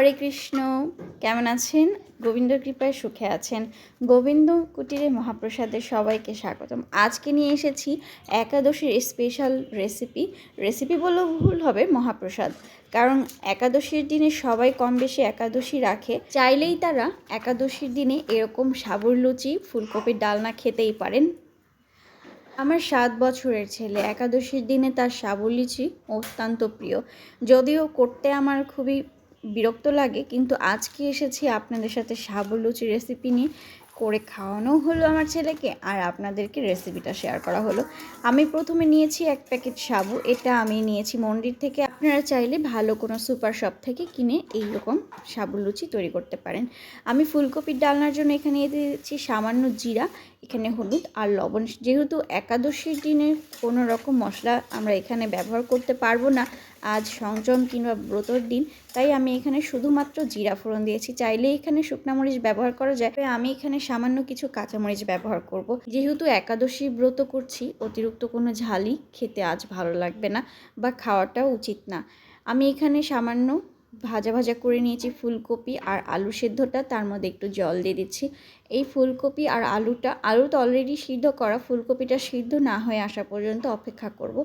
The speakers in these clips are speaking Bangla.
হরে কৃষ্ণ। কেমন আছেন? গোবিন্দর কৃপায় সুখে আছেন? গোবিন্দ কুটিরে মহাপ্রসাদের সবাইকে স্বাগতম। আজকে নিয়ে এসেছি একাদশীর স্পেশাল রেসিপি বললেও ভুল হবে, মহাপ্রসাদ। কারণ একাদশীর দিনে সবাই কম বেশি একাদশী রাখে, চাইলেই তারা একাদশীর দিনে এরকম সাবুর লুচি, ফুলকপির ডালনা খেতেই পারেন। আমার 7 বছরের ছেলে একাদশীর দিনে তার সাবু লুচি অত্যন্ত প্রিয়। যদিও করতে আমার খুবই বিরক্ত লাগে, কিন্তু আজকে এসেছি আপনাদের সাথে সাবু লুচি রেসিপি নিয়ে। করে খাওয়ানো হলো আমার ছেলেকে, আর আপনাদেরকে রেসিপিটা শেয়ার করা হলো। আমি প্রথমে নিয়েছি 1 প্যাকেট সাবু। এটা আমি নিয়েছি মন্দির থেকে। আপনারা চাইলে ভালো কোনো সুপার শপ থেকে কিনে এইরকম সাবু লুচি তৈরি করতে পারেন। আমি ফুলকপির ডালনার জন্য এখানে দিয়েছি সামান্য জিরা, এখানে হলুদ আর লবণ। যেহেতু একাদশীর দিনে কোনো রকম মশলা আমরা এখানে ব্যবহার করতে পারবো না, আজ সংযম কিংবা ব্রতর দিন, তাই আমি এখানে শুধুমাত্র জিরা ফোড়ন দিয়েছি। চাইলে এখানে শুকনা মরিচ ব্যবহার করা যায়, আমি এখানে সামান্য কিছু কাঁচামরিচ ব্যবহার করব। যেহেতু একাদশী ব্রত করছি, অতিরিক্ত কোনো ঝালই খেতে আজ ভালো লাগবে না বা খাওয়াটাও উচিত না। আমি এখানে সামান্য ভাজা ভাজা করে নিয়েছি ফুলকপি আর আলু সেদ্ধটা, তার মধ্যে একটু জল দিয়ে দিচ্ছি। এই ফুলকপি আর আলু তো অলরেডি সিদ্ধ করা, ফুলকপিটা সিদ্ধ না হয়ে আসা পর্যন্ত অপেক্ষা করব।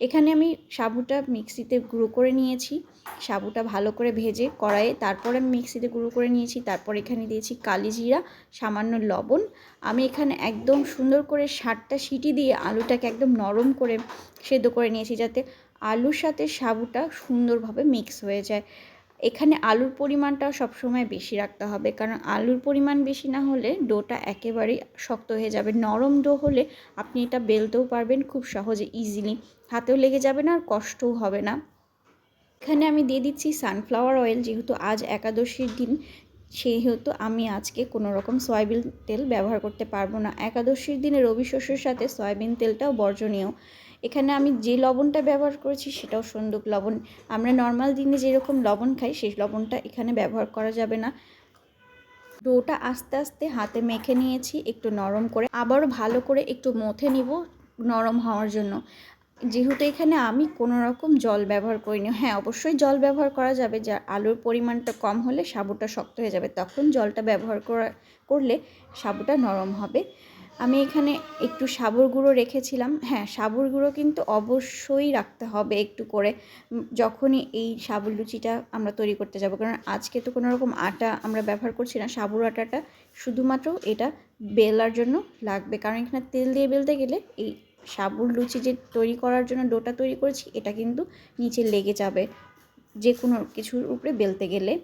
এখানে আমি সাবুটা মিক্সিতে গুঁড়ো করে নিয়েছি। সাবুটা ভালো করে ভেজে কড়াইয়ে তারপরে আমি মিক্সিতে গুঁড়ো করে নিয়েছি। তারপর এখানে দিয়েছি কালি জিরা, সামান্য লবণ। আমি এখানে একদম সুন্দর করে 7টা সিটি দিয়ে আলুটাকে একদম নরম করে সেদ্ধ করে নিয়েছি, যাতে আলুর সাথে সাবুটা সুন্দরভাবে মিক্স হয়ে যায়। এখানে আলুর পরিমাণটা সবসময় বেশি রাখতে হবে, কারণ আলুর পরিমাণ বেশি না হলে ডোটা একেবারেই শক্ত হয়ে যাবে। নরম ডো হলে আপনি এটা বেলতেও পারবেন খুব সহজে, ইজিলি, হাতেও লেগে যাবে না আর কষ্টও হবে না। এখানে আমি দিয়ে দিচ্ছি সানফ্লাওয়ার অয়েল। যেহেতু আজ একাদশীর দিন, সেহেতু আমি আজকে কোনো রকম সয়াবিন তেল ব্যবহার করতে পারবো না। একাদশীর দিনে রবি শস্যের সাথে সয়াবিন তেলটাও বর্জনীয়। এখানে আমি যে লবণটা ব্যবহার করেছি সেটাও সন্দুক লবণ। আমরা নর্মাল দিনে যেরকম লবণ খাই সেই লবণটা এখানে ব্যবহার করা যাবে না। ডোটা আস্তে আস্তে হাতে মেখে নিয়েছি একটু নরম করে, আবারও ভালো করে একটু মথে নিব নরম হওয়ার জন্য। যেহেতু এখানে আমি কোনো রকম জল ব্যবহার করিনি। হ্যাঁ, অবশ্যই জল ব্যবহার করা যাবে, যা আলুর পরিমাণটা কম হলে সাবুটা শক্ত হয়ে যাবে, তখন জলটা ব্যবহার করলে সাবুটা নরম হবে। আমি এখানে একটু সাবুর গুঁড়ো রেখেছিলাম। হ্যাঁ, সাবুর গুঁড়ো কিন্তু অবশ্যই রাখতে হবে একটু করে, যখনই এই সাবুর লুচিটা আমরা তৈরি করতে যাব। কারণ আজকে তো কোনো রকম আটা আমরা ব্যবহার করছি না, সাবুর আটাটা শুধুমাত্র এটা বেলার জন্য লাগবে। কারণ এখানে তেল দিয়ে বেলতে গেলে এই সাবুর লুচি যে তৈরি করার জন্য ডোটা তৈরি করেছি, এটা কিন্তু নিচে লেগে যাবে যে কোনো কিছুর উপরে বেলতে গেলে।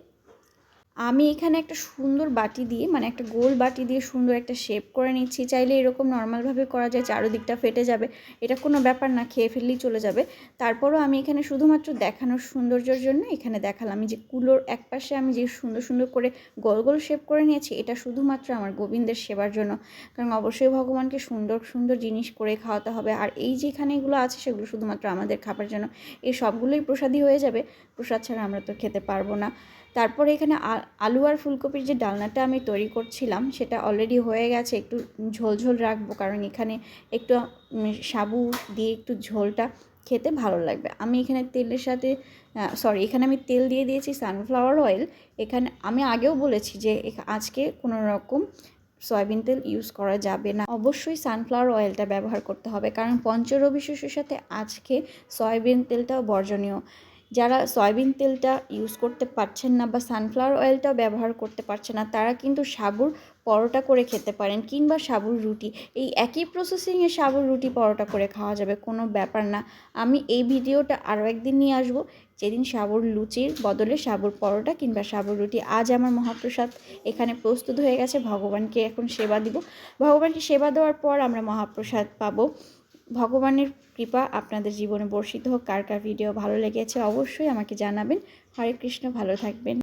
আমি এখানে একটা সুন্দর বাটি দিয়ে, মানে একটা গোল বাটি দিয়ে সুন্দর একটা শেপ করে নিচ্ছি। চাইলে এরকম নর্মালভাবে করা যায়, চারোদিকটা ফেটে যাবে, এটা কোনো ব্যাপার না, খেয়ে ফেললেই চলে যাবে। তারপরও আমি এখানে শুধুমাত্র দেখানোর সৌন্দর্যের জন্য এখানে দেখালাম। যে কুলোর একপাশে আমি যে সুন্দর সুন্দর করে গোল গোল শেপ করে নিয়েছি, এটা শুধুমাত্র আমার গোবিন্দের সেবার জন্য। কারণ অবশ্যই ভগবানকে সুন্দর সুন্দর জিনিস করে খাওয়াতে হবে, আর এই যেখানে এগুলো আছে সেগুলো শুধুমাত্র আমাদের খাবার জন্য। এই সবগুলোই প্রসাদই হয়ে যাবে, প্রসাদ ছাড়া আমরা তো খেতে পারবো না। তারপরে এখানে আলু আর ফুলকপির যে ডালনাটা আমি তৈরি করছিলাম সেটা অলরেডি হয়ে গেছে। একটু ঝোল রাখবো, কারণ এখানে একটু সাবু দিয়ে একটু ঝোলটা খেতে ভালো লাগবে। আমি এখানে এখানে আমি তেল দিয়ে দিয়েছি সানফ্লাওয়ার অয়েল। এখানে আমি আগেও বলেছি যে আজকে কোনো রকম সয়াবিন তেল ইউজ করা যাবে না, অবশ্যই সানফ্লাওয়ার অয়েলটা ব্যবহার করতে হবে, কারণ পঞ্চরবি শস্যের সাথে আজকে সয়াবিন তেলটাও বর্জনীয়। যারা সয়াবিন তেলটা ইউজ করতে পারছেন না বা সানফ্লাওয়ার অয়েলটাও ব্যবহার করতে পারছেন না, তারা কিন্তু সাবুর পরোটা করে খেতে পারেন, কিংবা সাবুর রুটি। এই একই প্রসেসিংয়ে সাবুর রুটি পরোটা করে খাওয়া যাবে, কোনো ব্যাপার না। আমি এই ভিডিওটা আরও একদিন নিয়ে আসবো, যেদিন সাবুর লুচির বদলে সাবুর পরোটা কিংবা সাবুর রুটি। আজ আমার মহাপ্রসাদ এখানে প্রস্তুত হয়ে গেছে, ভগবানকে এখন সেবা দিব। ভগবানকে সেবা দেওয়ার পর আমরা মহাপ্রসাদ পাবো। ভগবানের কৃপা আপনাদের জীবনে বর্ষিত হোক। কার কার ভিডিও ভালো লেগেছে অবশ্যই আমাকে জানাবেন। হরে কৃষ্ণ, ভালো থাকবেন।